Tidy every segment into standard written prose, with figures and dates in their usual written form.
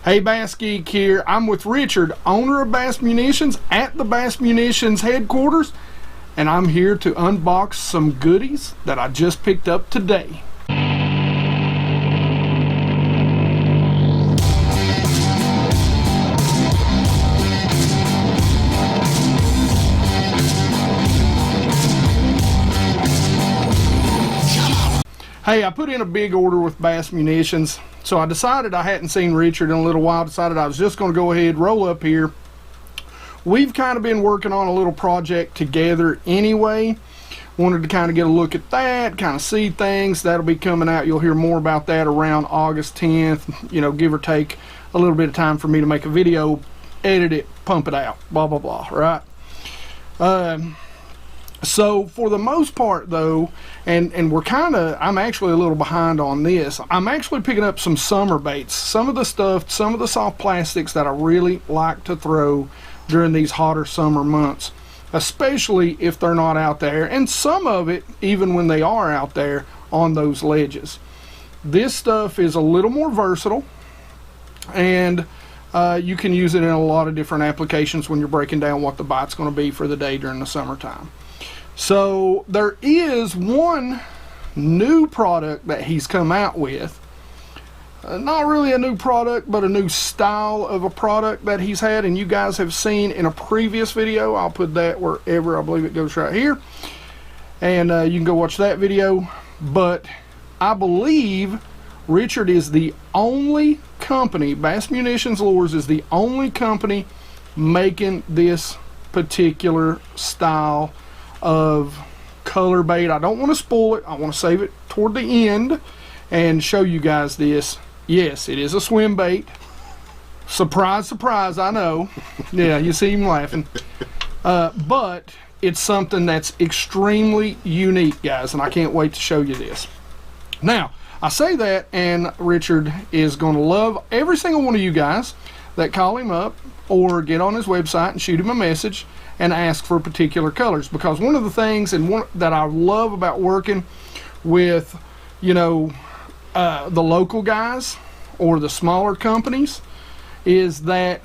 Hey, BassGeek here. I'm with Richard, owner of Bass Munitions at the Bass Munitions headquarters, and I'm here to unbox some goodies that I just picked up today. Hey, I put in a big order with Bass Munitions, so I decided I hadn't seen Richard in a little while. Decided I was just going to go ahead, roll up here. We've kind of been working on a little project together anyway. Wanted to kind of get a look at that, kind of see things. That'll be coming out. You'll hear more about that around August 10th, you know, give or take a little bit of time for me to make a video, edit it, pump it out, blah, blah, blah, right? So for the most part though, and I'm actually a little behind on this. I'm actually picking up some summer baits, some of the soft plastics that I really like to throw during these hotter summer months, especially if they're not out there, and some of it even when they are out there on those ledges. This stuff is a little more versatile, and you can use it in a lot of different applications when you're breaking down what the bite's going to be for the day during the summertime. So there is one new product that he's come out with. Not really a new product, but a new style of a product that he's had, and you guys have seen in a previous video. I'll put that wherever, I believe it goes right here, and you can go watch that video. But I believe Richard is the only company, Bass Munitions Lures is the only company making this particular style of color bait. I don't want to spoil it. I want to save it toward the end and show you guys this. Yes, it is a swim bait. Surprise, surprise, I know. Yeah, you see him laughing. But it's something that's extremely unique, guys, and I can't wait to show you this. Now, I say that, and Richard is going to love every single one of you guys that call him up or get on his website and shoot him a message and ask for particular colors, because one of the things that I love about working with, you know, the local guys or the smaller companies is that,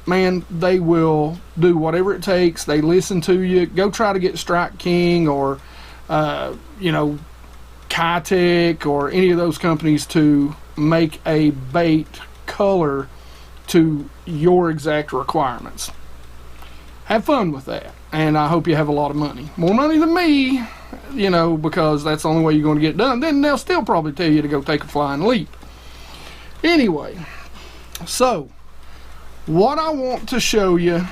man, they will do whatever it takes. They listen to you. Go try to get Strike King or you know, Kitech or any of those companies to make a bait color to your exact requirements. Have fun with that, and I hope you have a lot of money. More money than me, you know, because that's the only way you're going to get it done. Then they'll still probably tell you to go take a flying leap. Anyway, so what I want to show you,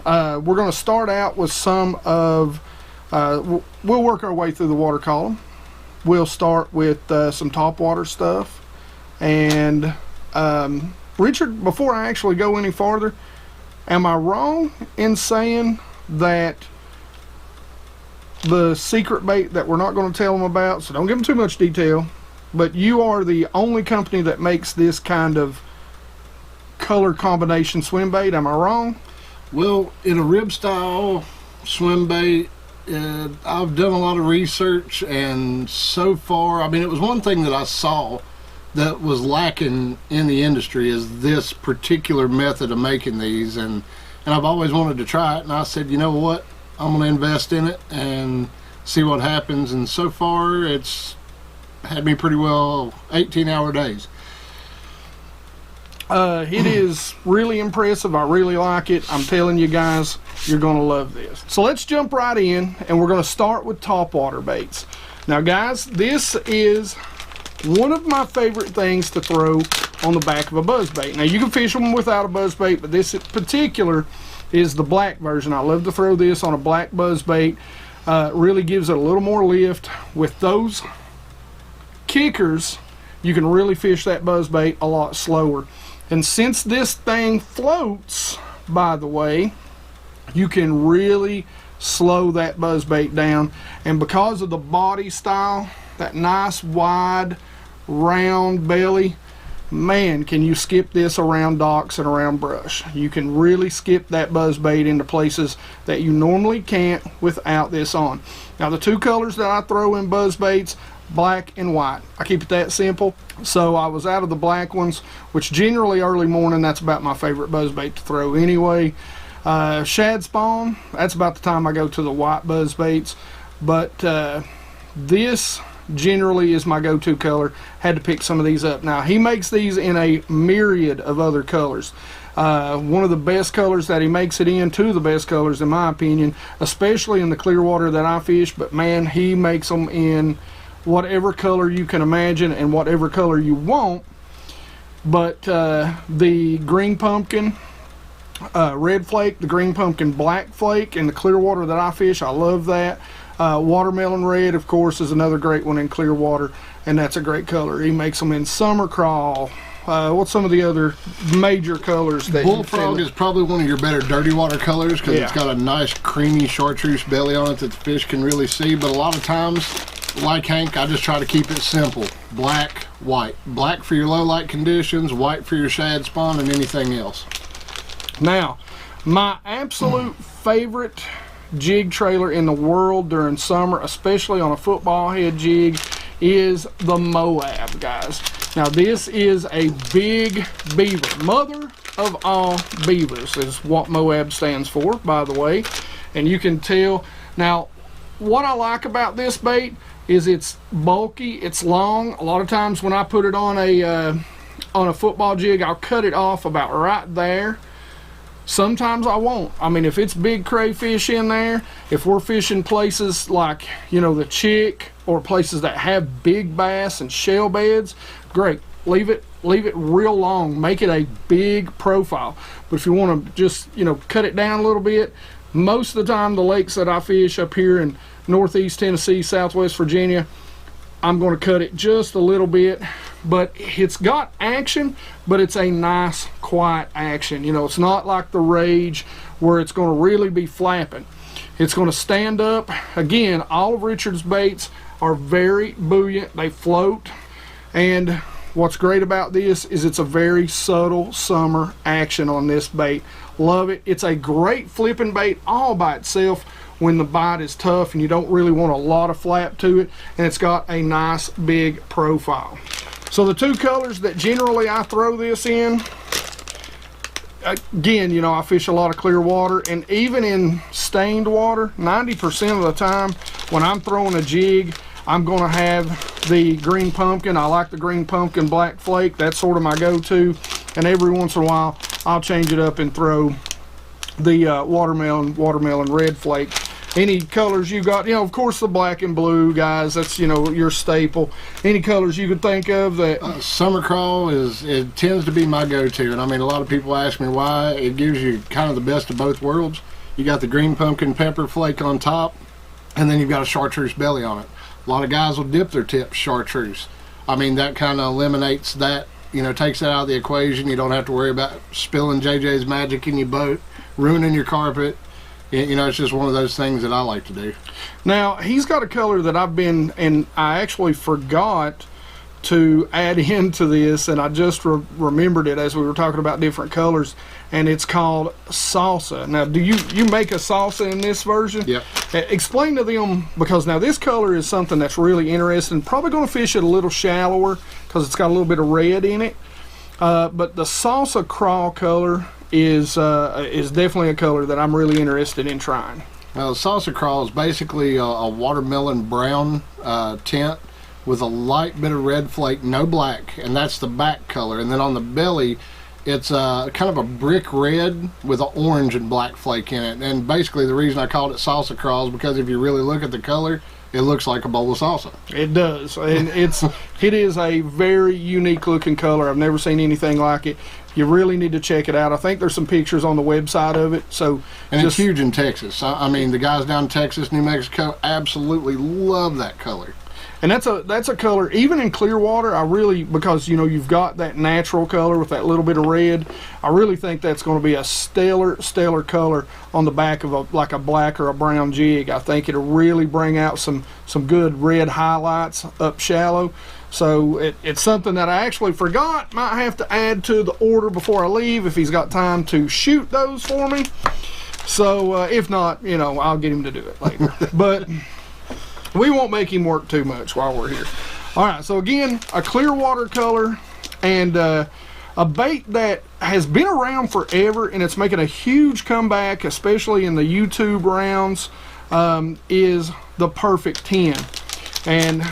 we're going to start out with some of, we'll work our way through the water column. We'll start with some topwater stuff. And Richard, before I actually go any farther, am I wrong in saying that the secret bait that we're not going to tell them about, so don't give them too much detail, but you are the only company that makes this kind of color combination swim bait? Am I wrong? Well, in a rib style swim bait, I've done a lot of research, and so far, I mean, it was one thing that I saw that was lacking in the industry is this particular method of making these, and I've always wanted to try it, and I said, you know what, I'm going to invest in it and see what happens. And so far it's had me pretty well 18-hour days. It is really impressive. I really like it. I'm telling you guys, you're going to love this. So let's jump right in, and we're going to start with topwater baits. Now guys, this is one of my favorite things to throw on the back of a buzzbait. Now you can fish them without a buzzbait, but this in particular is the black version. I love to throw this on a black buzzbait. Really gives it a little more lift. With those kickers, you can really fish that buzzbait a lot slower. And since this thing floats, by the way, you can really slow that buzzbait down. And because of the body style, that nice wide round belly, man, can you skip this around docks and around brush. You can really skip that buzzbait into places that you normally can't without this on. Now the two colors that I throw in buzzbaits, black and white. I keep it that simple. So I was out of the black ones, which generally early morning, that's about my favorite buzzbait to throw anyway. Shad spawn, that's about the time I go to the white buzzbaits. But this generally is my go-to color. Had to pick some of these up. Now he makes these in a myriad of other colors. One of the best colors that he makes it in, two of the best colors in my opinion, especially in the clear water that I fish. But man, he makes them in whatever color you can imagine and whatever color you want. But the green pumpkin red flake, the green pumpkin black flake in the clear water that I fish, I love that. Watermelon red, of course, is another great one in clear water, and that's a great color. He makes them in summer crawl. What's some of the other major colors that Bullfrog is probably one of your better dirty water colors because it's got a nice creamy chartreuse belly on it that the fish can really see. But a lot of times, like Hank, I just try to keep it simple. Black, white. Black for your low light conditions, white for your shad spawn, and anything else. Now, my absolute favorite jig trailer in the world during summer, especially on a football head jig, is the Moab, guys. Now this is a big beaver. Mother of all beavers is what Moab stands for, by the way. And you can tell. Now, what I like about this bait is it's bulky, it's long. A lot of times when I put it on a football jig, I'll cut it off about right there. Sometimes I won't. I mean, if it's big crayfish in there, if we're fishing places like, you know, the Chick or places that have big bass and shell beds, great. Leave it real long. Make it a big profile. But if you want to just, you know, cut it down a little bit, most of the time the lakes that I fish up here in northeast Tennessee, southwest Virginia, I'm going to cut it just a little bit. But it's got action, but it's a nice quiet action. You know, it's not like the Rage where it's going to really be flapping. It's going to stand up. Again, all of Richard's baits are very buoyant. They float. And what's great about this is it's a very subtle summer action on this bait. Love it. It's a great flipping bait all by itself when the bite is tough and you don't really want a lot of flap to it. And it's got a nice big profile. So the two colors that generally I throw this in, again, you know, I fish a lot of clear water, and even in stained water, 90% of the time when I'm throwing a jig, I'm going to have the green pumpkin. I like the green pumpkin black flake. That's sort of my go-to. And every once in a while, I'll change it up and throw the watermelon red flake. Any colors you got, you know, of course the black and blue, guys, that's, you know, your staple. Any colors you could think of that? Summer crawl it tends to be my go-to, and I mean, a lot of people ask me why. It gives you kind of the best of both worlds. You got the green pumpkin pepper flake on top, and then you've got a chartreuse belly on it. A lot of guys will dip their tips chartreuse. I mean, that kind of eliminates that, you know, takes that out of the equation. You don't have to worry about spilling JJ's magic in your boat, ruining your carpet. You know, it's just one of those things that I like to do. Now, he's got a color that I actually forgot to add into this, and I just remembered it as we were talking about different colors, and it's called salsa. Now, do you make a salsa in this version? Yep. Explain to them, because now this color is something that's really interesting. Probably going to fish it a little shallower because it's got a little bit of red in it. But the salsa crawl color is definitely a color that I'm really interested in trying. Well, salsa crawl is basically a watermelon brown tint with a light bit of red flake, no black, and that's the back color. And then on the belly, it's kind of a brick red with an orange and black flake in it. And basically the reason I called it salsa crawl is because if you really look at the color, it looks like a bowl of salsa. It does, and it is a very unique looking color. I've never seen anything like it. You really need to check it out. I think there's some pictures on the website of it. So, and it's huge in Texas. I mean, the guys down in Texas, New Mexico, absolutely love that color. And that's a color, even in clear water, I really, because, you know, you've got that natural color with that little bit of red, I really think that's going to be a stellar color on the back of like a black or a brown jig. I think it'll really bring out some good red highlights up shallow. So it's something that I actually forgot. Might have to add to the order before I leave if he's got time to shoot those for me. So if not, you know, I'll get him to do it later. But we won't make him work too much while we're here. All right, so again, a clear watercolor, and a bait that has been around forever, and it's making a huge comeback, especially in the YouTube rounds, is the Perfect 10. And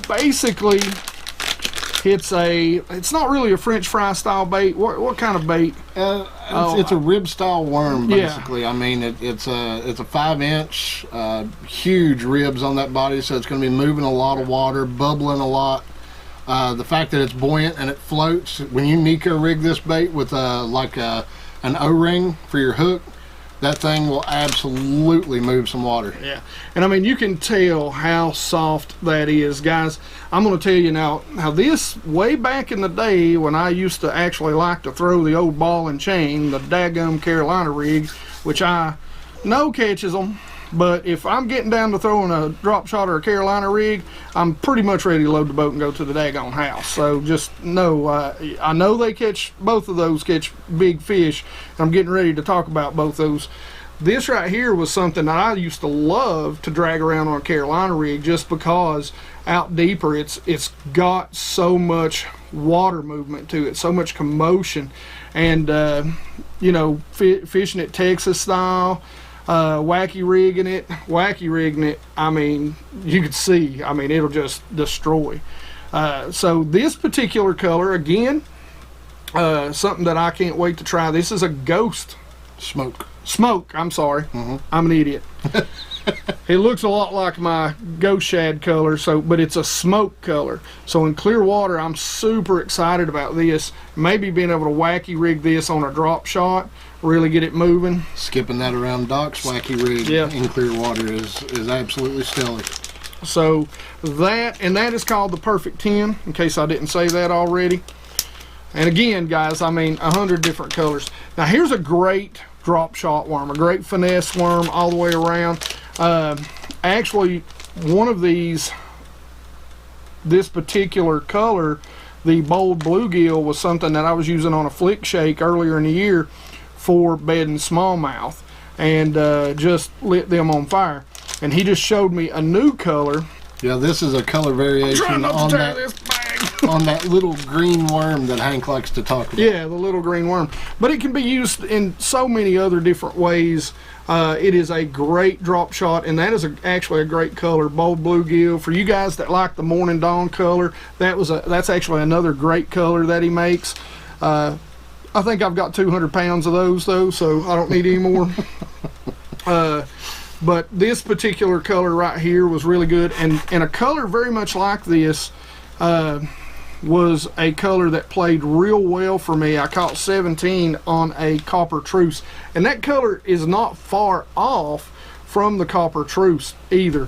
basically, it's not really a French fry style bait. What kind of bait? It's a rib style worm, basically. Yeah. I mean, it's a 5-inch, huge ribs on that body, so it's going to be moving a lot of water, bubbling a lot. The fact that it's buoyant and it floats, when you Nico rig this bait with like an O-ring for your hook, that thing will absolutely move some water. Yeah, and I mean, you can tell how soft that is, guys. I'm going to tell you now, this, way back in the day when I used to actually like to throw the old ball and chain, the daggum Carolina rig, which I know catches them, but if I'm getting down to throwing a drop shot or a Carolina rig, I'm pretty much ready to load the boat and go to the daggone house. So just know, I know they catch, both of those catch big fish. I'm getting ready to talk about both those. This right here was something that I used to love to drag around on a Carolina rig, just because out deeper it's got so much water movement to it, so much commotion, and you know, fishing it Texas style, wacky rigging it, I mean, you could see, I mean, it'll just destroy. So this particular color, again, something that I can't wait to try. This is a Ghost Smoke, I'm sorry. I'm an idiot. It looks a lot like my Ghost Shad color, but it's a smoke color. So in clear water, I'm super excited about this. Maybe being able to wacky rig this on a drop shot, really get it moving. Skipping that around docks, wacky rig in clear water is absolutely stellar. So that is called the Perfect 10, in case I didn't say that already. And again, guys, I mean, 100 different colors. Now here's a great drop shot worm, a great finesse worm all the way around. Actually, one of these, this particular color, the bold bluegill, was something that I was using on a flick shake earlier in the year for bedding smallmouth, and just lit them on fire. And he just showed me a new color. Yeah, this is a color variation on that little green worm that Hank likes to talk about. Yeah, the little green worm. But it can be used in so many other different ways. It is a great drop shot, and that is actually a great color, bold bluegill. For you guys that like the Morning Dawn color, that's actually another great color that he makes. I think I've got 200 pounds of those though, so I don't need any more. But this particular color right here was really good, and a color very much like this was a color that played real well for me. I caught 17 on a copper truce, and that color is not far off from the copper truce either,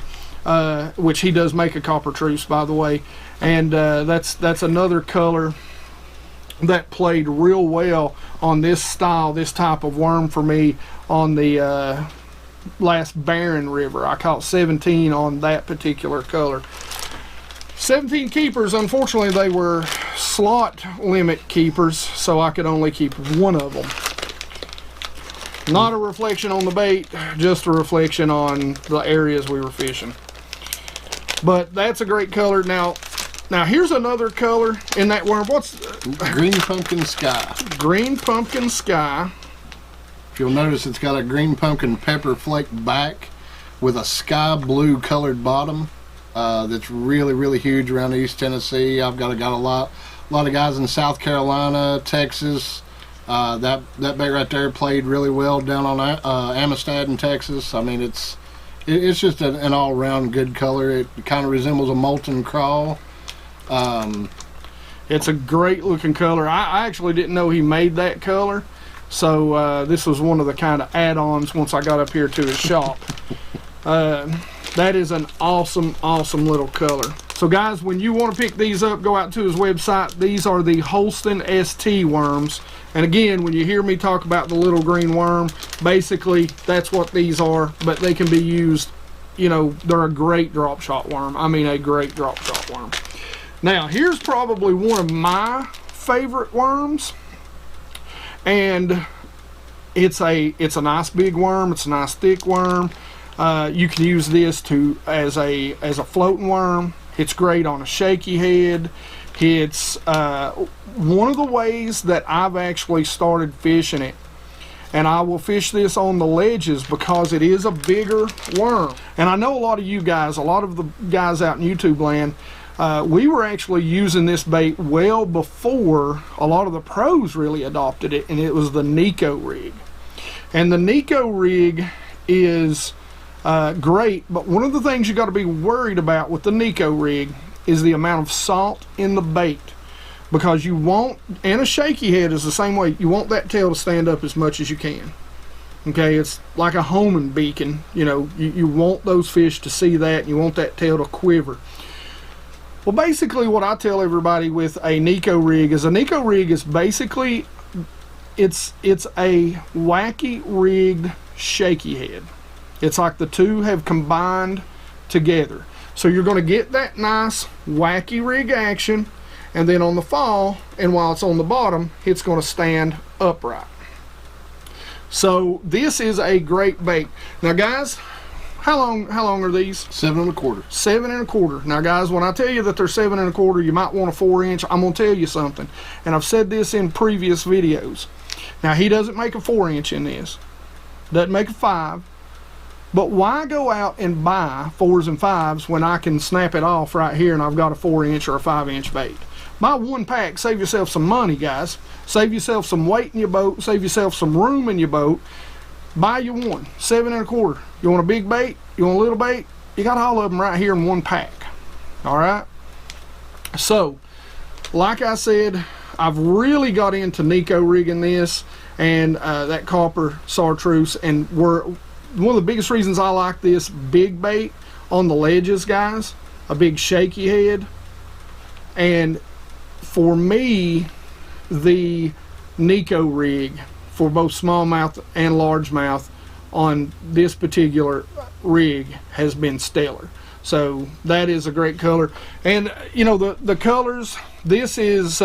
which he does make a copper truce, by the way. And that's another color that played real well on this style, this type of worm for me on the last Barren River. I caught 17 on that particular color. 17 keepers. Unfortunately, they were slot limit keepers, so I could only keep one of them. Not a reflection on the bait, just a reflection on the areas we were fishing. But that's a great color. Now here's another color in that worm. What's Green Pumpkin Sky? Green Pumpkin Sky. If you'll notice, it's got a green pumpkin pepper flake back with a sky blue colored bottom. That's really, really huge around East Tennessee. I've got a lot of guys in South Carolina, Texas. That bait right there played really well down on Amistad in Texas. I mean, it's just an all-around good color. It kind of resembles a molten crawl. It's a great looking color. I actually didn't know he made that color, so this was one of the kind of add-ons once I got up here to his shop. That is an awesome little color. So guys, when you want to pick these up, go out to his website. These are the Holston ST worms, and again, when you hear me talk about the little green worm, basically that's what these are. But they can be used, you know, they're a great drop shot worm. I mean, a great drop shot worm. Now here's probably one of my favorite worms, and it's a nice big worm. It's a nice thick worm. You can use this as a floating worm. It's great on a shaky head. It's one of the ways that I've actually started fishing it. And I will fish this on the ledges because it is a bigger worm. And I know a lot of you guys, a lot of the guys out in YouTube land, we were actually using this bait well before a lot of the pros really adopted it, and it was the Nico rig. And the Nico rig is great, but one of the things you got to be worried about with the Nico rig is the amount of salt in the bait. Because you want, and a shaky head is the same way, you want that tail to stand up as much as you can. Okay, it's like a homing beacon. You know, you want those fish to see that, and you want that tail to quiver. Well, basically what I tell everybody with a Nico rig is basically, it's a wacky rigged shaky head. It's like the two have combined together. So you're going to get that nice wacky rig action, and then on the fall, and while it's on the bottom, it's going to stand upright. So this is a great bait. Now guys, how long are these? 7 1/4. 7 1/4. Now guys, when I tell you that they're 7 1/4, you might want a 4-inch. I'm going to tell you something, and I've said this in previous videos. Now he doesn't make a 4-inch in this, doesn't make a 5. But why go out and buy 4s and 5s when I can snap it off right here and I've got a 4-inch or a 5-inch bait? Buy one pack, save yourself some money, guys. Save yourself some weight in your boat, save yourself some room in your boat. Buy you one, 7 1/4. You want a big bait? You want a little bait? You got all of them right here in one pack. All right? So, like I said, I've really got into Nico rigging this and that copper chartreuse, and one of the biggest reasons I like this big bait on the ledges, guys, a big shaky head. And for me, the Nico rig for both smallmouth and largemouth on this particular rig has been stellar. So that is a great color. And you know, the colors, this is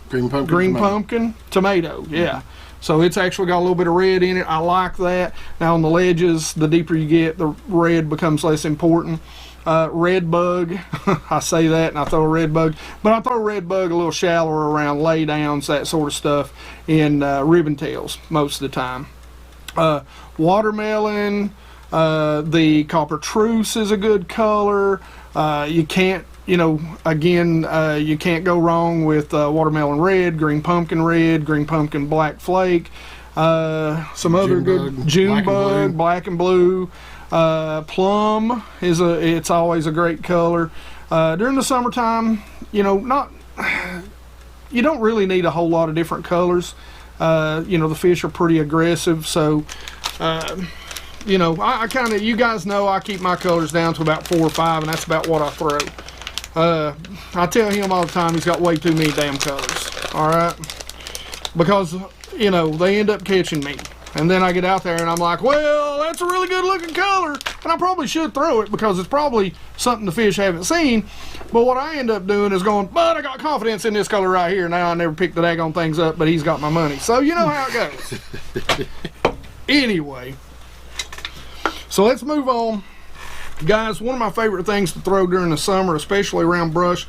Green pumpkin tomato, yeah. So it's actually got a little bit of red in it. I like that. Now on the ledges, the deeper you get, the red becomes less important. Red bug, I say that and I throw a red bug, but I throw red bug a little shallower around laydowns, that sort of stuff, in ribbon tails most of the time. Watermelon, the copper truce is a good color. You can't, you know, again, you can't go wrong with watermelon red, green pumpkin black flake, some other good June bug, black and blue. Plum is it's always a great color. During the summertime, you know, you don't really need a whole lot of different colors. You know, the fish are pretty aggressive, so you know, I kind of, you guys know I keep my colors down to about 4 or 5, and that's about what I throw. I tell him all the time he's got way too many damn colors, all right, because you know, they end up catching me. And then I get out there and I'm like, well, that's a really good looking color, and I probably should throw it because it's probably something the fish haven't seen. But what I end up doing is going, but I got confidence in this color right here. Now I never pick the daggone things up, but he's got my money. So you know how it goes. Anyway, so let's move on. Guys, one of my favorite things to throw during the summer, especially around brush.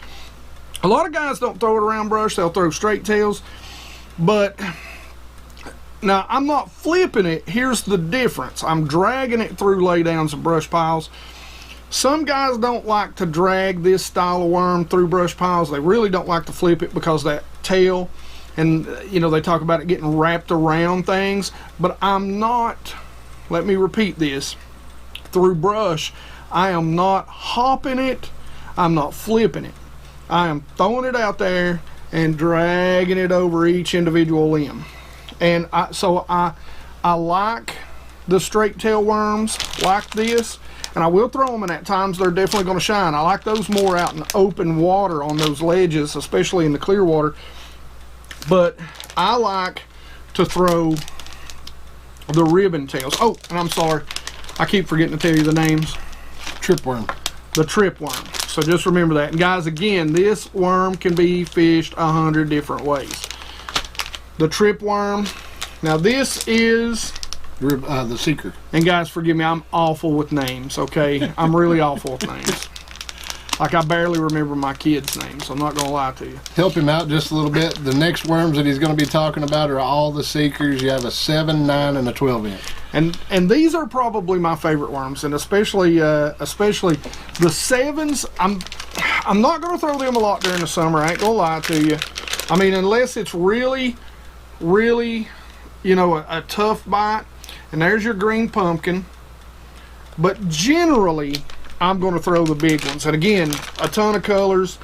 A lot of guys don't throw it around brush, they'll throw straight tails. But now, I'm not flipping it. Here's the difference. I'm dragging it through laydowns and brush piles. Some guys don't like to drag this style of worm through brush piles. They really don't like to flip it because that tail, and you know, they talk about it getting wrapped around things. But I'm not, let me repeat this, through brush, I am not hopping it. I'm not flipping it. I am throwing it out there and dragging it over each individual limb. And I like the straight tail worms like this, and I will throw them, and at times they're definitely going to shine. I like those more out in open water on those ledges, especially in the clear water. But I like to throw the ribbon tails. Oh, and I'm sorry, I keep forgetting to tell you the names. Tripworm. The tripworm. So just remember that. And guys, again, this worm can be fished 100 different ways. The tripworm. Now this is The seeker. And guys, forgive me, I'm awful with names, okay? I'm really awful with names. Like, I barely remember my kids' names, so I'm not going to lie to you. Help him out just a little bit. The next worms that he's going to be talking about are all the seekers. You have a 7, 9, and a 12-inch. And these are probably my favorite worms, and especially the 7s. I'm not going to throw them a lot during the summer. I ain't going to lie to you. I mean, unless it's really, really, you know, a tough bite. And there's your green pumpkin. But generally, I'm going to throw the big ones. And again, a ton of colors.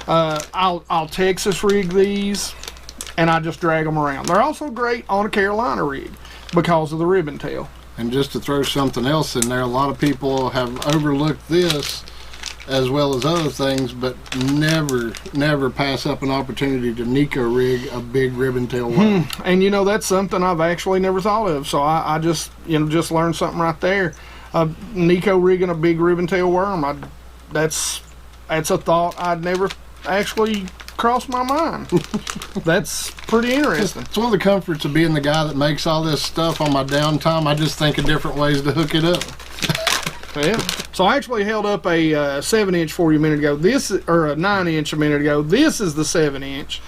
I'll Texas rig these, and I just drag them around. They're also great on a Carolina rig because of the ribbon tail. And just to throw something else in there, a lot of people have overlooked this as well as other things, but never pass up an opportunity to Nico rig a big ribbon tail worm. And you know, that's something I've actually never thought of, so I just, you know, just learned something right there. Nico rigging a big ribbon tail worm, that's a thought I'd never actually crossed my mind. That's pretty interesting. It's one of the comforts of being the guy that makes all this stuff on my downtime. I just think of different ways to hook it up. Yeah. So I actually held up a 7-inch for you a minute ago. Or a 9-inch a minute ago. This is the 7-inch.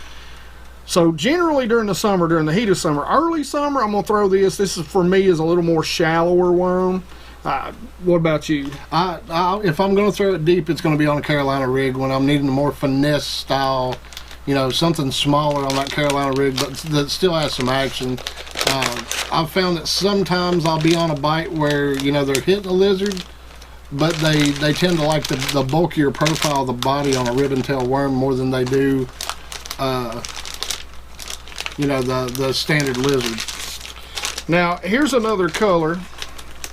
So generally during the summer, during the heat of summer, early summer, I'm gonna throw this. This is, for me, is a little more shallower worm. What about you? If I'm gonna throw it deep, it's gonna be on a Carolina rig when I'm needing a more finesse style, you know, something smaller on that Carolina rig, but that still has some action. I've found that sometimes I'll be on a bite where, you know, they're hitting a lizard, but they tend to like the bulkier profile of the body on a ribbon tail worm more than they do, you know, the standard lizard. Now, here's another color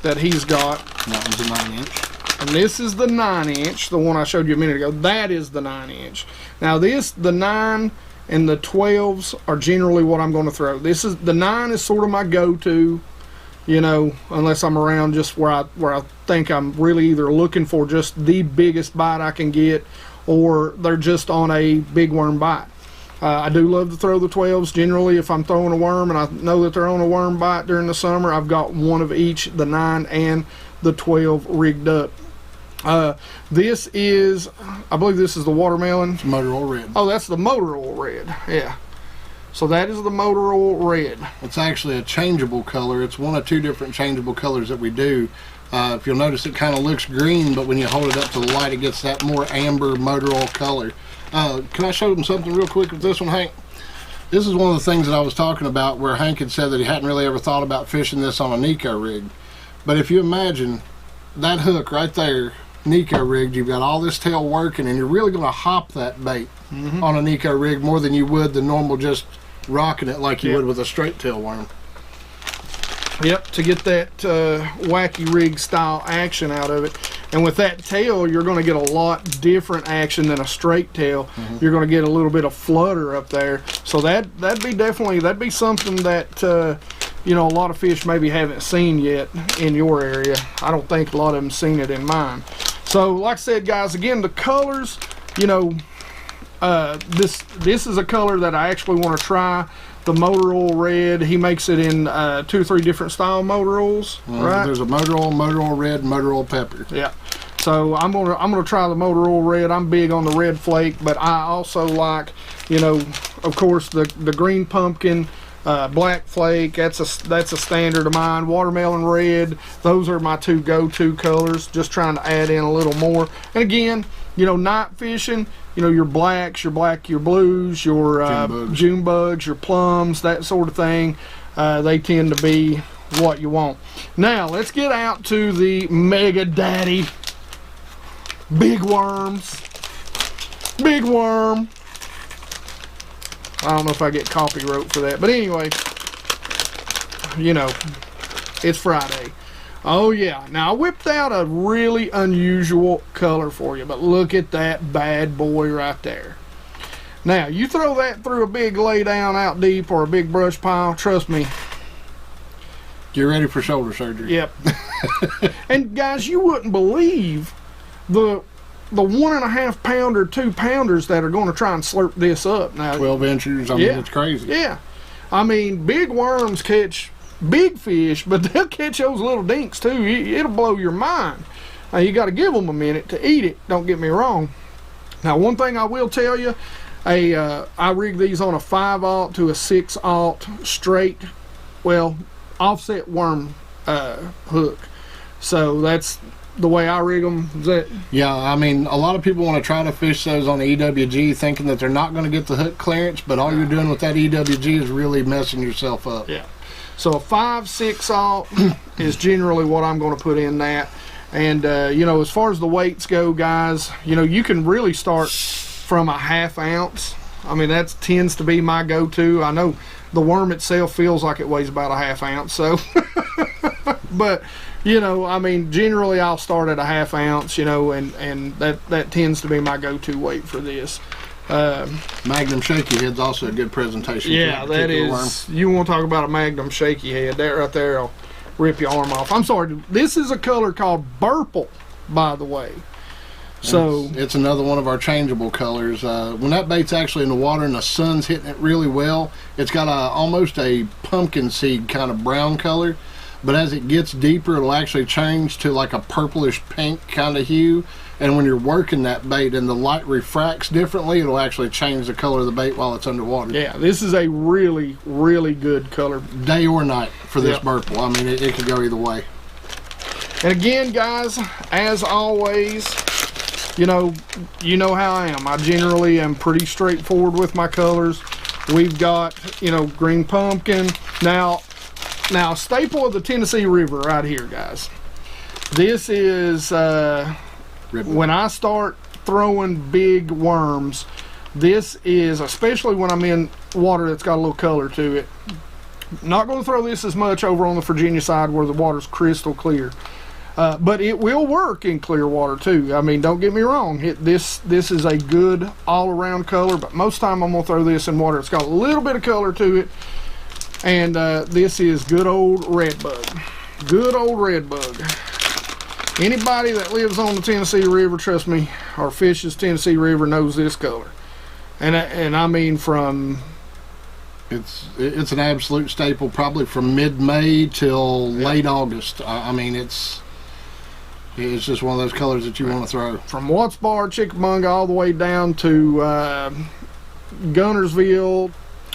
that he's got. That one's a 9-inch. And this is the 9-inch, the one I showed you a minute ago. That is the 9-inch. Now the 9 and the 12s are generally what I'm going to throw. The 9 is sort of my go-to, you know, unless I'm around just where I think I'm really either looking for just the biggest bite I can get, or they're just on a big worm bite. I do love to throw the 12s. Generally, if I'm throwing a worm and I know that they're on a worm bite during the summer, I've got one of each, the 9 and the 12 rigged up. This is, I believe this is the watermelon. It's motor oil red. Oh, that's the motor oil red. Yeah. So that is the motor oil red. It's actually a changeable color. It's one of 2 different changeable colors that we do. If you'll notice, it kind of looks green, but when you hold it up to the light, it gets that more amber motor oil color. Can I show them something real quick with this one, Hank? This is one of the things that I was talking about where Hank had said that he hadn't really ever thought about fishing this on a Nico rig. But if you imagine that hook right there, Nico rigged, you've got all this tail working, and you're really going to hop that bait on a Nico rig more than you would the normal just rocking it like you would with a straight tail worm. Yep, to get that wacky rig style action out of it. And with that tail, you're going to get a lot different action than a straight tail. You're going to get a little bit of flutter up there. So that'd be something that you know, a lot of fish maybe haven't seen yet in your area. I don't think a lot of them seen it in mine. So like I said, guys, again, the colors, you know, this is a color that I actually want to try. The motor oil red, he makes it in 2 or 3 different style motor oils, right? There's a motor oil red, motor oil pepper. Yeah. So I'm gonna try the motor oil red. I'm big on the red flake, but I also like, you know, of course, the green pumpkin, black flake. That's a standard of mine. Watermelon red. Those are my 2 go-to colors. Just trying to add in a little more. And again, you know, night fishing, you know, your blacks, your blues, your June bugs, your plums, that sort of thing, they tend to be what you want. Now, let's get out to the Mega Daddy big worms. Big worm. I don't know if I get copyright for that, but anyway, you know, it's Friday. Oh yeah, now I whipped out a really unusual color for you, but look at that bad boy right there. Now, you throw that through a big lay down out deep or a big brush pile, trust me. Get ready for shoulder surgery. Yep. And guys, you wouldn't believe the 1.5 pounder, 2 pounders that are going to try and slurp this up. Now, 12 inches, I mean, it's crazy. Yeah. I mean, big worms catch big fish, but they'll catch those little dinks too. It'll blow your mind. Now you got to give them a minute to eat it, don't get me wrong. Now one thing I will tell you, I rig these on a 5/0 to a 6/0 straight, well, offset worm hook. So that's the way I rig them. Is that? Yeah, I mean, a lot of people want to try to fish those on the EWG thinking that they're not going to get the hook clearance, but all you're doing with that EWG is really messing yourself up. Yeah. So a 5/6/0 is generally what I'm going to put in that. And you know, as far as the weights go, guys, you know, you can really start from a 1/2 ounce. I mean, that tends to be my go-to. I know the worm itself feels like it weighs about a 1/2 ounce, so but you know, I mean, generally I'll start at a 1/2 ounce, you know, and that tends to be my go-to weight for this. Magnum shaky head's also a good presentation. Yeah, that is worm. You want to talk about a Magnum shaky head, that right there will rip your arm off. I'm sorry, this is a color called Purple, by the way. So it's another one of our changeable colors. When that bait's actually in the water and the sun's hitting it really well, it's got almost a pumpkin seed kind of brown color, but as it gets deeper it'll actually change to like a purplish pink kind of hue, and when you're working that bait and the light refracts differently, it'll actually change the color of the bait while it's underwater. Yeah, this is a really, really good color. Day or night for this purple. I mean, it could go either way. And again, guys, as always, you know how I am. I generally am pretty straightforward with my colors. We've got, you know, green pumpkin. Now a staple of the Tennessee River right here, guys. This is when I start throwing big worms, this is, especially when I'm in water that's got a little color to it. Not going to throw this as much over on the Virginia side where the water's crystal clear. But it will work in clear water too. I mean, don't get me wrong. This is a good all-around color, but most time I'm going to throw this in water. It's got a little bit of color to it. And this is good old redbug. Good old redbug. Anybody that lives on the Tennessee River, trust me, or fishes Tennessee River, knows this color. And I mean, from it's an absolute staple, probably from mid-May till late August. I mean, it's just one of those colors that you want to throw. From Watts Bar, Chickamauga, all the way down to Gunnersville.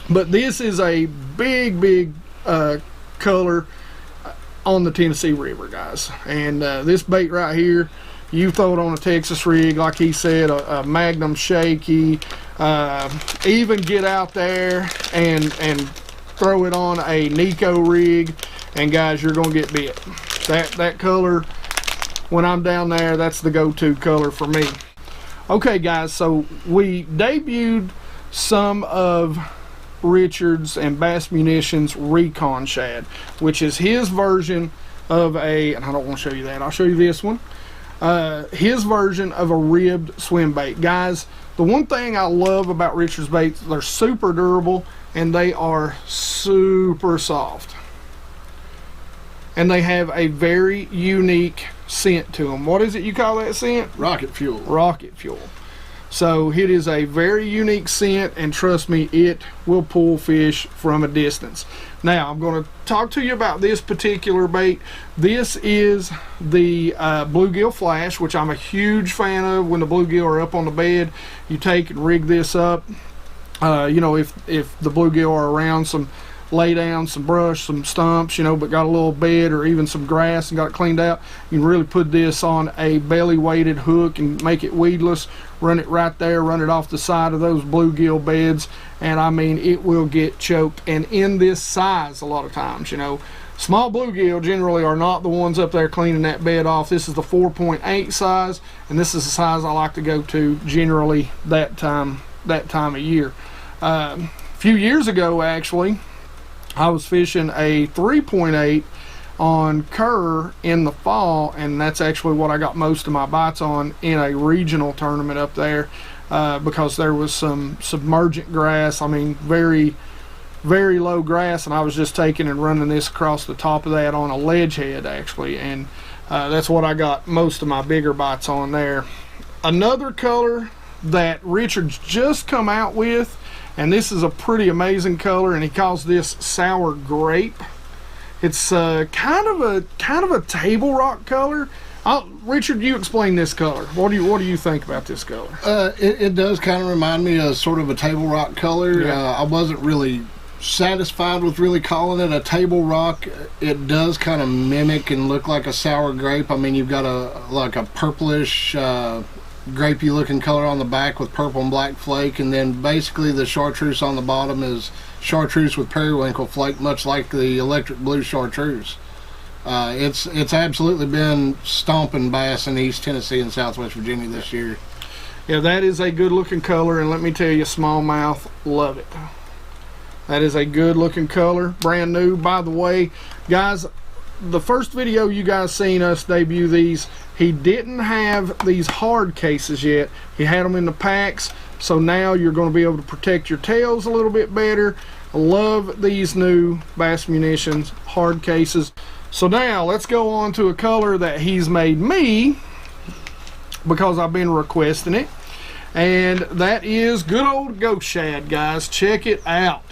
But this is a big color on the Tennessee River, guys. And this bait right here, you throw it on a Texas rig, like he said, a Magnum shaky, even get out there and throw it on a Nico rig, and guys, you're gonna get bit. That color, when I'm down there, that's the go-to color for me. Okay, guys, so we debuted some of Richard's and Bassmunitions Recon Shad, which is his version of and I don't want to show you that, I'll show you this one. His version of a ribbed swim bait. Guys, the one thing I love about Richard's baits, they're super durable and they are super soft. And they have a very unique scent to them. What is it you call that scent? Rocket fuel. Rocket fuel. So it is a very unique scent, and trust me, it will pull fish from a distance. Now I'm going to talk to you about this particular bait. This is the bluegill flash, which I'm a huge fan of. When the bluegill are up on the bed, you take and rig this up. You know, if the bluegill are around some lay down, some brush, some stumps, you know, but got a little bed or even some grass and got it cleaned out, you can really put this on a belly weighted hook and make it weedless. Run it right there, run it off the side of those bluegill beds, and I mean, it will get choked. And in this size, a lot of times, you know, small bluegill generally are not the ones up there cleaning that bed off. This is the 4.8 size, and this is the size I like to go to generally that time of year. A few years ago, actually, I was fishing a 3.8 on Kerr in the fall, and that's actually what I got most of my bites on in a regional tournament up there, because there was some submergent grass. I mean, very low grass, and I was just taking and running this across the top of that on a ledge head actually, and that's what I got most of my bigger bites on there. Another color that Richard's just come out with, and this is a pretty amazing color, and he calls this sour grape. It's kind of a table rock color. Richard, you explain this color. What do you think about this color? It does kind of remind me of sort of a table rock color. Yeah. I wasn't really satisfied with really calling it a table rock. It does kind of mimic and look like a sour grape. I mean, you've got like a purplish grapey looking color on the back with purple and black flake, and then basically the chartreuse on the bottom is chartreuse with periwinkle flake, much like the electric blue chartreuse. It's absolutely been stomping bass in East Tennessee and Southwest Virginia this year. Yeah, that is a good looking color, and let me tell you, smallmouth love it. That is a good looking color, brand new. By the way, guys, the first video you guys seen us debut these, he didn't have these hard cases yet. He had them in the packs, so now you're going to be able to protect your tails a little bit better. I love these new Bassmunitions hard cases. So now let's go on to a color that he's made me because I've been requesting it, and that is good old ghost shad, guys. Check it out.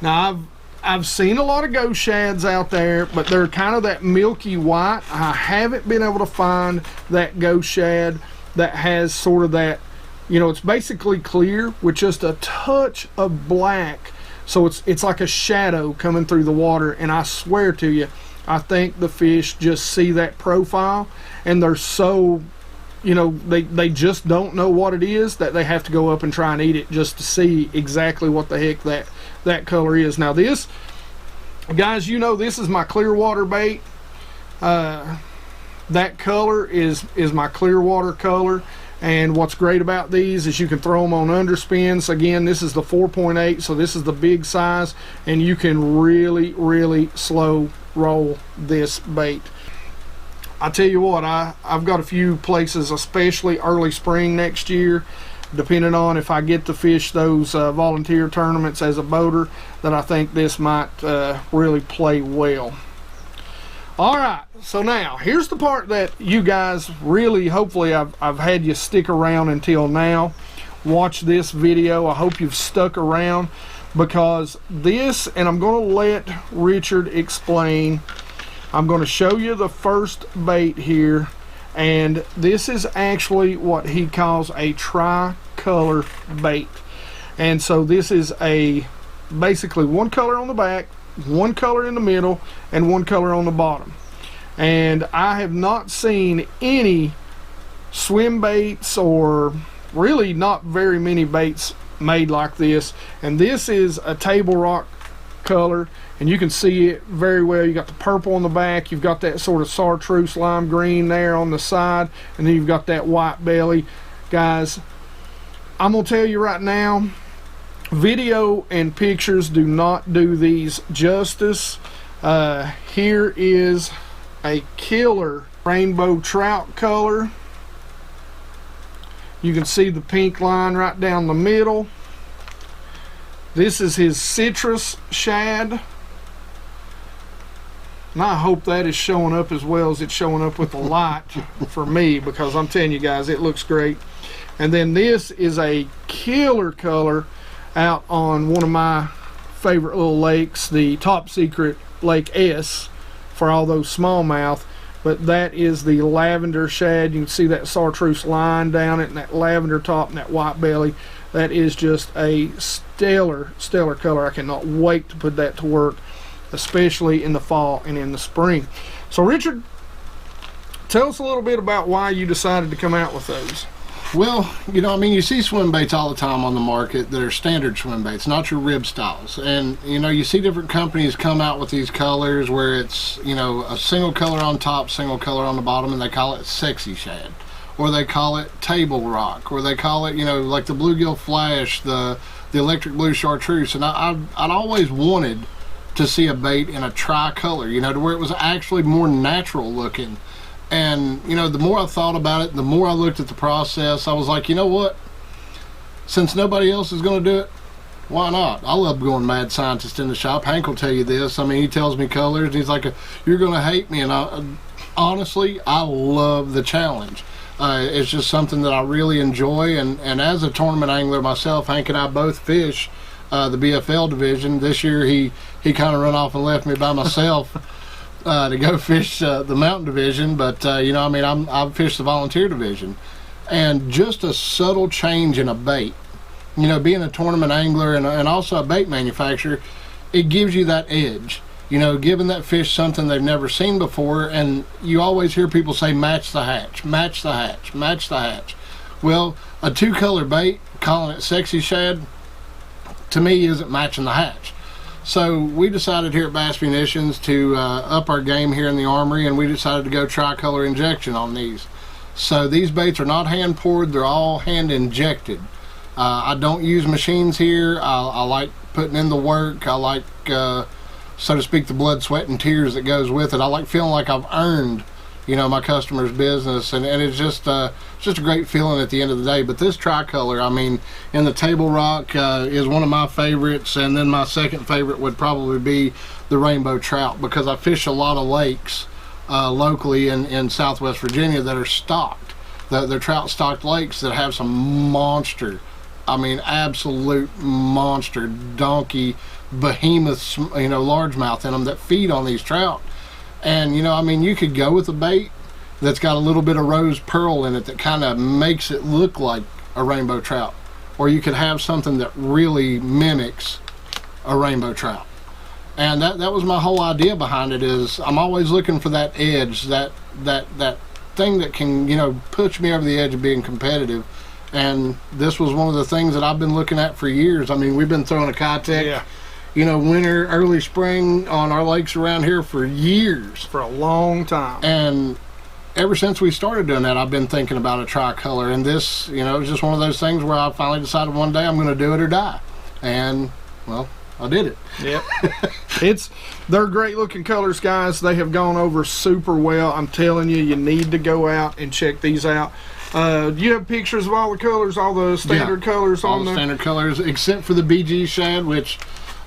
Now I've seen a lot of ghost shads out there, but they're kind of that milky white. I haven't been able to find that ghost shad that has sort of that, you know, it's basically clear with just a touch of black, so it's like a shadow coming through the water. And I swear to you, I think the fish just see that profile, and they're so, you know, they just don't know what it is, that they have to go up and try and eat it just to see exactly what the heck that color is. Now this, guys, you know, this is my Clearwater bait. That color is my Clearwater color, and what's great about these is you can throw them on underspins. Again, this is the 4.8, so this is the big size, and you can really slow roll this bait. I tell you what, I've got a few places, especially early spring next year, depending on if I get to fish those volunteer tournaments as a boater, that I think this might really play well. All right, so now here's the part that you guys really, hopefully I've had you stick around until now. Watch this video. I hope you've stuck around, because this, and I'm going to let Richard explain. I'm going to show you the first bait here, and this is actually what he calls a tricolor bait. And so this is basically one color on the back, one color in the middle, and one color on the bottom. And I have not seen any swim baits, or really not very many baits made like this. And this is a table rock color, and you can see it very well. You got the purple on the back, you've got that sort of chartreuse lime green there on the side, and then you've got that white belly. Guys, I'm gonna tell you right now, video and pictures do not do these justice. Here is a killer rainbow trout color. You can see the pink line right down the middle. This is his citrus shad, and I hope that is showing up as well as it's showing up with the light for me, because I'm telling you guys, it looks great. And then this is a killer color out on one of my favorite little lakes, the Top Secret Lake S, for all those smallmouth. But that is the lavender shad. You can see that chartreuse line down it, and that lavender top, and that white belly. That is just a stellar color. I cannot wait to put that to work, especially in the fall and in the spring. So Richard, tell us a little bit about why you decided to come out with those. Well, you know, I mean, you see swim baits all the time on the market that are standard swim baits, not your rib styles. And, you know, you see different companies come out with these colors where it's, you know, a single color on top, single color on the bottom, and they call it sexy shad. Or they call it table rock, or they call it, you know, like the bluegill flash, the electric blue chartreuse. And I'd always wanted to see a bait in a tricolor, you know, to where it was actually more natural looking. And, you know, the more I thought about it, the more I looked at the process, I was like, you know what? Since nobody else is going to do it, why not? I love going mad scientist in the shop. Hank will tell you this. I mean, he tells me colors, and he's like, you're going to hate me. And honestly, I love the challenge. It's just something that I really enjoy. And as a tournament angler myself, Hank and I both fish the BFL division. This year, he kind of run off and left me by myself. to go fish the mountain division, but you know, I mean, I've fished the volunteer division, and just a subtle change in a bait, you know, being a tournament angler and also a bait manufacturer, it gives you that edge, you know, giving that fish something they've never seen before. And you always hear people say, match the hatch, match the hatch, match the hatch. Well, a two-color bait, calling it sexy shad, to me isn't matching the hatch. So we decided here at Bassmunitions to up our game here in the armory, and we decided to go tricolor injection on these. So these baits are not hand poured, they're all hand injected. I don't use machines here. I like putting in the work. I like, so to speak, the blood, sweat, and tears that goes with it. I like feeling like I've earned, you know, my customer's business, and it's just a great feeling at the end of the day. But this tricolor, I mean, in the Table Rock is one of my favorites, and then my second favorite would probably be the rainbow trout, because I fish a lot of lakes locally in Southwest Virginia that are stocked. They're trout stocked lakes that have some monster, I mean, absolute monster donkey behemoths, you know, largemouth in them that feed on these trout. And you know, I mean, you could go with a bait that's got a little bit of rose pearl in it that kind of makes it look like a rainbow trout, or you could have something that really mimics a rainbow trout. And that was my whole idea behind it, is I'm always looking for that edge, that thing that can, you know, push me over the edge of being competitive. And this was one of the things that I've been looking at for years. I mean, we've been throwing a Kitech, Yeah. you know, winter, early spring on our lakes around here for years. For a long time. And ever since we started doing that, I've been thinking about a tricolor. And this, you know, it was just one of those things where I finally decided one day I'm going to do it or die. And, well, I did it. Yep. They're great looking colors, guys. They have gone over super well. I'm telling you, you need to go out and check these out. You have pictures of all the colors, all the standard colors all on the there? Standard colors, except for the BG shad, which,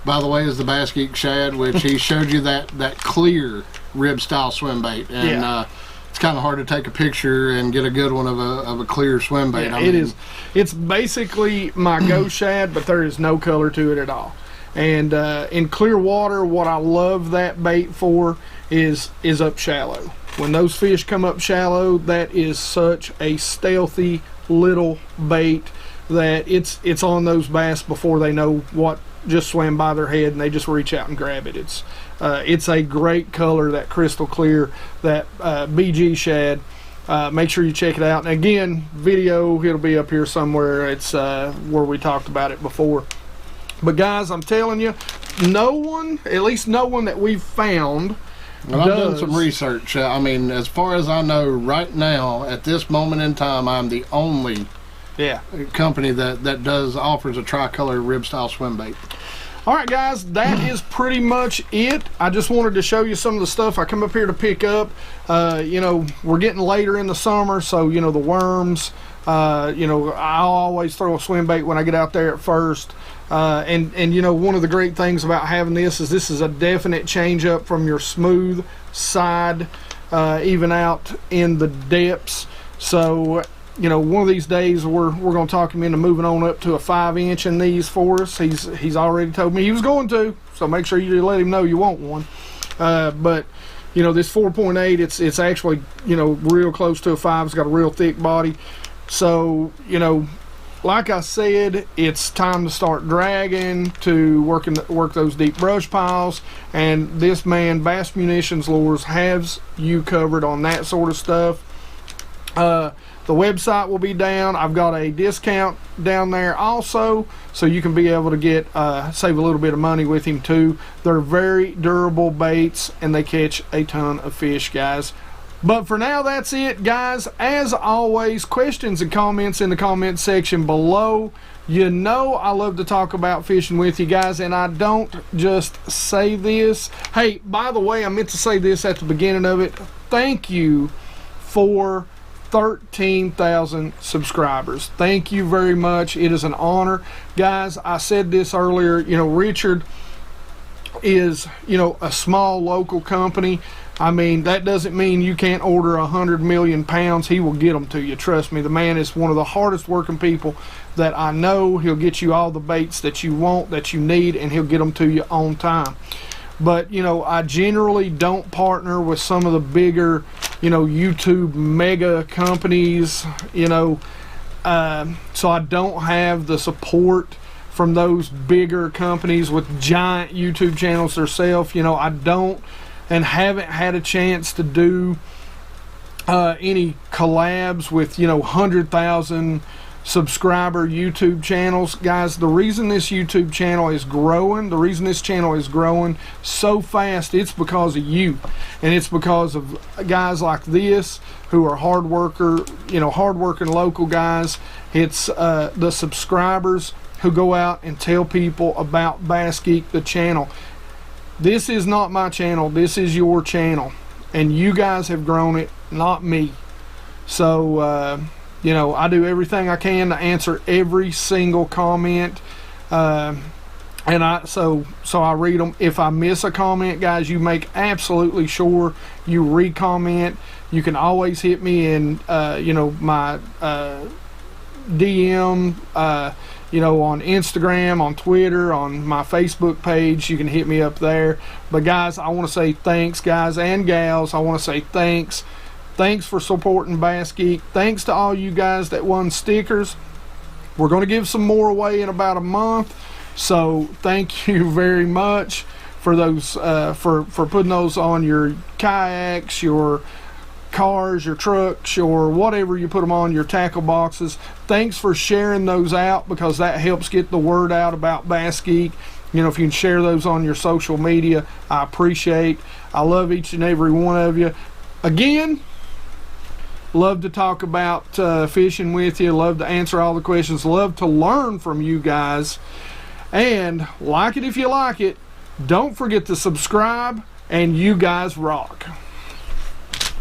by the way, is the BassGeek shad, which he showed you that clear rib style swim bait. And it's kind of hard to take a picture and get a good one of a clear swim bait. Yeah, I mean, it's basically my go shad, but there is no color to it at all. And in clear water, what I love that bait for is up shallow. When those fish come up shallow, that is such a stealthy little bait that it's on those bass before they know what just swam by their head, and they just reach out and grab it. It's a great color, that crystal clear, that BG shad. Make sure you check it out. And again, video, it'll be up here somewhere. It's where we talked about it before. But guys, I'm telling you, no one, at least no one that we've found, well, I've done some research. I mean, as far as I know right now, at this moment in time, I'm the only company that offers a tricolor rib style swim bait. All right, guys, that is pretty much it. I just wanted to show you some of the stuff I come up here to pick up. You know, we're getting later in the summer, so, you know, the worms, you know, I'll always throw a swim bait when I get out there at first. And you know, one of the great things about having this is a definite change up from your smooth side, even out in the depths. So, you know, one of these days we're going to talk him into moving on up to a 5-inch in these for us. He's already told me he was going to, so make sure you let him know you want one. But you know, this 4.8, it's actually, you know, real close to a 5. It's got a real thick body. So, you know, like I said, it's time to start dragging, to work those deep brush piles, and this man, Bassmunitions Lures, has you covered on that sort of stuff. The website will be down. I've got a discount down there also, so you can be able to get save a little bit of money with him too. They're very durable baits, and they catch a ton of fish, guys. But for now, that's it, guys. As always, questions and comments in the comment section below. You know I love to talk about fishing with you guys, and I don't just say this. Hey, by the way, I meant to say this at the beginning of it. Thank you for 13,000 subscribers. Thank you very much. It is an honor. Guys, I said this earlier, you know, Richard is, you know, a small local company. I mean, that doesn't mean you can't order 100 million pounds. He will get them to you. Trust me, the man is one of the hardest working people that I know. He'll get you all the baits that you want, that you need, and he'll get them to you on time. but you know, I generally don't partner with some of the bigger, you know, YouTube mega companies, you know, so I don't have the support from those bigger companies with giant YouTube channels themselves. You know, I don't and haven't had a chance to do any collabs with, you know, 100,000 subscriber YouTube channels. Guys, the reason this YouTube channel is growing, the reason this channel is growing so fast, it's because of you, and it's because of guys like this who are hard working local guys. It's the subscribers who go out and tell people about BassGeek, the channel. This is not my channel, this is your channel, and you guys have grown it, not me. So you know, I do everything I can to answer every single comment, and so I read them. If I miss a comment, guys, you make absolutely sure you re-comment. You can always hit me in you know, my DM, you know, on Instagram, on Twitter, on my Facebook page. You can hit me up there. But guys, I want to say thanks, guys and gals. I want to say thanks. Thanks for supporting BassGeek. Thanks to all you guys that won stickers. We're going to give some more away in about a month. So thank you very much for those, for putting those on your kayaks, your cars, your trucks, or whatever you put them on, your tackle boxes. Thanks for sharing those out, because that helps get the word out about BassGeek. You know, if you can share those on your social media, I appreciate. I love each and every one of you. Again, love to talk about fishing with you, love to answer all the questions, love to learn from you guys, and like it if you like it. Don't forget to subscribe, and you guys rock.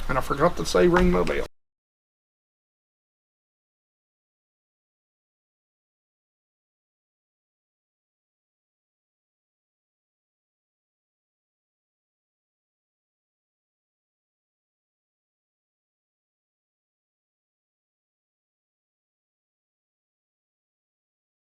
And I forgot to say ring my bell.